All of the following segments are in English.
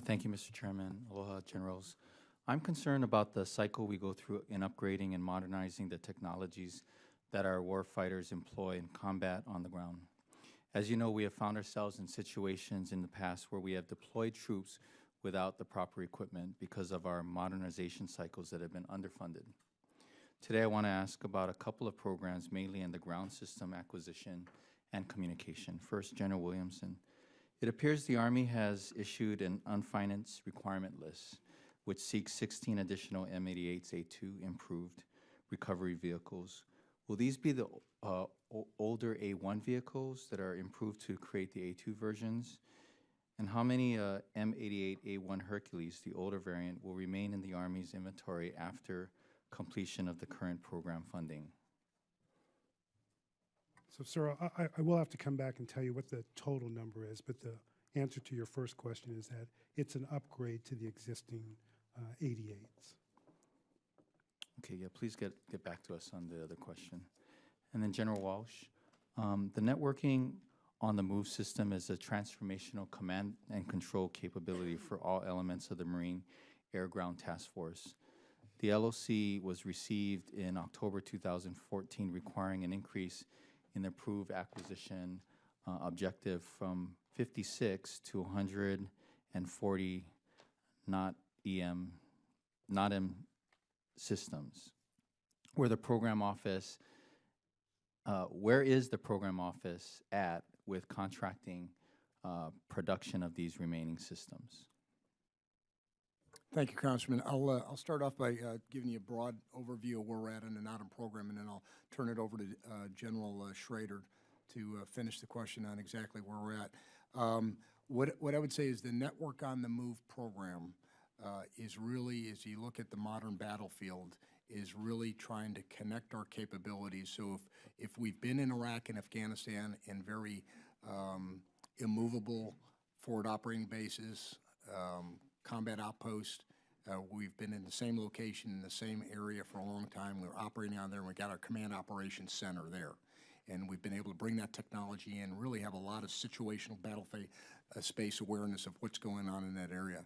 Thank you, Mr. Chairman. Aloha, Generals. I'm concerned about the cycle we go through in upgrading and modernizing the technologies that our warfighters employ in combat on the ground. As you know, we have found ourselves in situations in the past where we have deployed troops without the proper equipment because of our modernization cycles that have been underfunded. Today, I want to ask about a couple of programs, mainly in the ground system acquisition and communication. First, General Williamson. It appears the Army has issued an unfinanced requirement list, which seeks 16 additional M88s A2 improved recovery vehicles. Will these be the older A1 vehicles that are improved to create the A2 versions? And how many M88 A1 Hercules, the older variant, will remain in the Army's inventory after completion of the current program funding? So, sir, I will have to come back and tell you what the total number is, but the answer to your first question is that it's an upgrade to the existing 88s. Okay, yeah, please get back to us on the other question. And then General Walsh, the networking on the MOVE system is a transformational command and control capability for all elements of the Marine Air Ground Task Force. The LOC was received in October 2014, requiring an increase in the approved acquisition objective from 56 to 140 not M systems. Where the program office, where is the program office at with contracting production of these remaining systems? Thank you, Congressman. I'll start off by giving you a broad overview of where we're at in the NOTAM program, and then I'll turn it over to General Schrader to finish the question on exactly where we're at. What I would say is the Network on the Move program is really, as you look at the modern battlefield, is really trying to connect our capabilities. So if we've been in Iraq and Afghanistan in very immovable forward operating bases, combat outpost. We've been in the same location, in the same area for a long time. We're operating on there, and we got our command operations center there. And we've been able to bring that technology in, really have a lot of situational battle space awareness of what's going on in that area.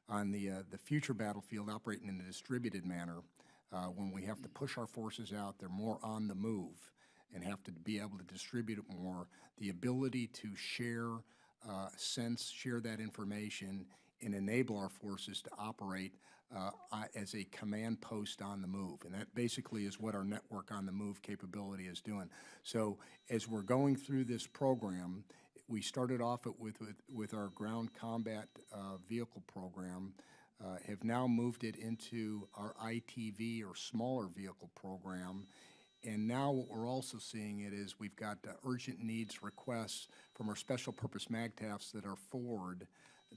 On the future battlefield, operating in a distributed manner, when we have to push our forces out, they're more on the move and have to be able to distribute it more. The ability to share, share that information and enable our forces to operate as a command post on the move. And that basically is what our Network on the Move capability is doing. So as we're going through this program, we started off with our ground combat vehicle program, have now moved it into our ITV or smaller vehicle program. And now what we're also seeing it is we've got urgent needs requests from our special purpose MAGTFs that are forward,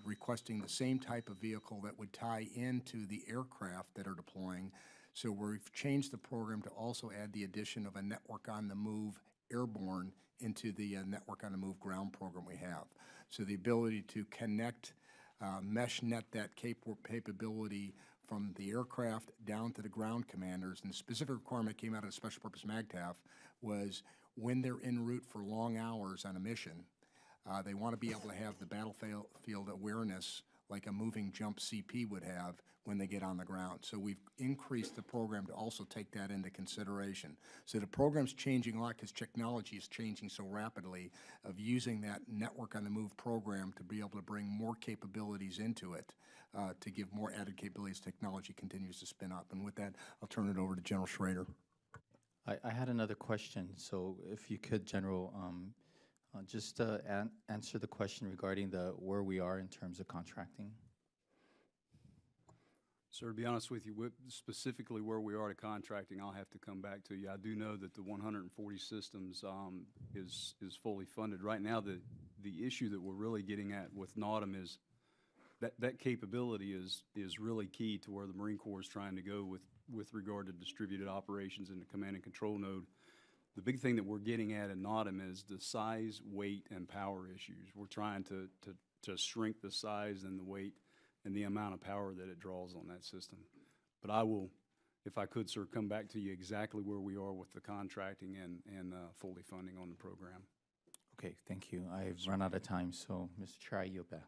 requesting the same type of vehicle that would tie into the aircraft that are deploying. So we've changed the program to also add the addition of a Network on the Move airborne into the Network on the Move ground program we have. So the ability to connect, mesh net that capability from the aircraft down to the ground commanders. And the specific requirement came out of a special purpose MAGTF was when they're en route for long hours on a mission, they want to be able to have the battlefield awareness like a moving jump CP would have when they get on the ground. So we've increased the program to also take that into consideration. So the program's changing a lot because technology is changing so rapidly, of using that Network on the Move program to be able to bring more capabilities into it, to give more added capabilities. Technology continues to spin up. And with that, I'll turn it over to General Schrader. I had another question. So if you could, General, just answer the question regarding where we are in terms of contracting. Sir, to be honest with you, specifically where we are to contracting, I'll have to come back to you. I do know that the 140 systems is fully funded. Right now, the issue that we're really getting at with NOTAM is that capability is really key to where the Marine Corps is trying to go with regard to distributed operations in the command and control node. The big thing that we're getting at in NOTAM is the size, weight, and power issues. We're trying to shrink the size and the weight and the amount of power that it draws on that system. But I will, if I could, sir, come back to you exactly where we are with the contracting and fully funding on the program. Okay, thank you. I've run out of time, so Mr. Chair, I yield back.